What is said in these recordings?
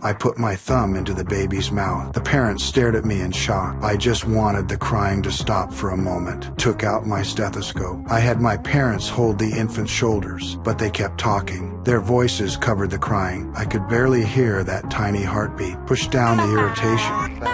I put my thumb into the baby's mouth. The parents stared at me in shock. I just wanted the crying to stop for a moment. Took out my stethoscope. I had my parents hold the infant's shoulders, but they kept talking. Their voices covered the crying. I could barely hear that tiny heartbeat. Pushed down the irritation.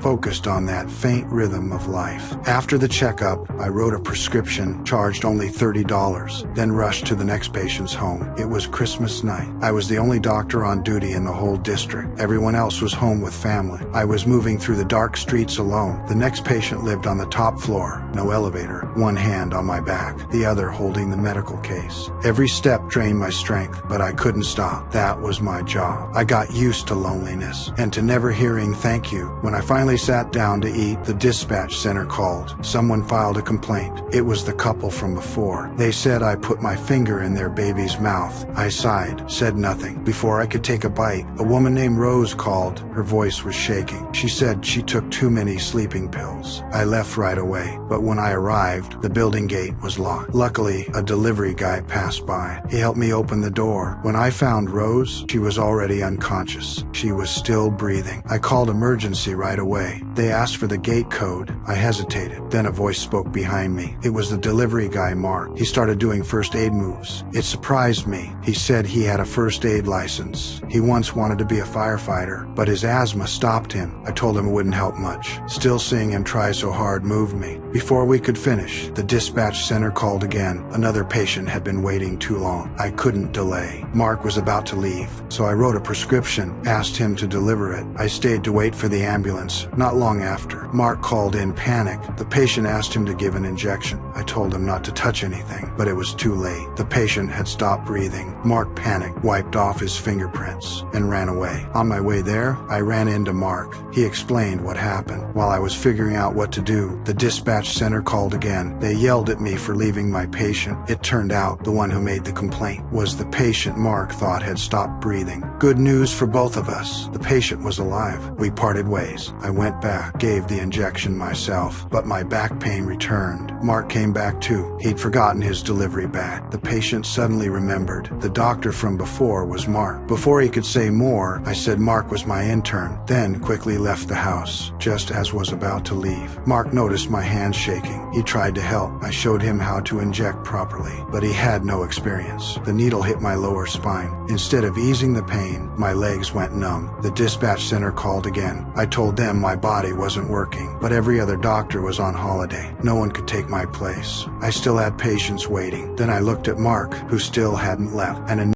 Focused on that faint rhythm of life. After the checkup, I wrote a prescription, charged only $30, then rushed to the next patient's home. It was Christmas night. I was the only doctor on duty in the whole district. Everyone else was home with family. I was moving through the dark streets alone. The next patient lived on the top floor, no elevator, one hand on my back, the other holding the medical case. Every step drained my strength, but I couldn't stop. That was my job. I got used to loneliness and to never hearing thank you. When I finally sat down to eat, the dispatch center called. Someone filed a complaint. It was the couple from before. They said I put my finger in their baby's mouth. I sighed, said nothing. Before I could take a bite, a woman named Rose called. Her voice was shaking. She said she took too many sleeping pills. I left right away, but when I arrived, the building gate was locked. Luckily, a delivery guy passed by. He helped me open the door. When I found Rose, she was already unconscious. She was still breathing. I called emergency right away. They asked for the gate code. I hesitated. Then a voice spoke behind me. It was the delivery guy, Mark. He started doing first aid moves. It surprised me. He said he had a first aid license. He once wanted to be a firefighter, but his asthma stopped him. I told him it wouldn't help much. Still seeing him try so hard moved me. Before we could finish, the dispatch center called again. Another patient had been waiting too long. I couldn't delay. Mark was about to leave, so I wrote a prescription, asked him to deliver it. I stayed to wait for the ambulance. Not long after, Mark called in panicked. The patient asked him to give an injection. I told him not to touch anything, but it was too late. The patient had stopped breathing. Mark panicked, wiped off his fingerprints, and ran away. On my way there, I ran into Mark. He explained what happened. While I was figuring out what to do, the dispatch center called again. They yelled at me for leaving my patient. It turned out the one who made the complaint was the patient Mark thought had stopped breathing. Good news for both of us. The patient was alive. We parted ways. I went back, gave the injection myself, but my back pain returned. Mark came back too. He'd forgotten his delivery bag. The patient suddenly remembered. The doctor from before was Mark. Before he could say more, I said Mark was my intern, then quickly left the house, just as was about to leave. Mark noticed my hands shaking. He tried to help. I showed him how to inject properly, but he had no experience. The needle hit my lower spine. Instead of easing the pain, my legs went numb. The dispatch center called again. I told them my body wasn't working, but every other doctor was on holiday. No one could take my place. I still had patients waiting. Then I looked at Mark, who still hadn't left, and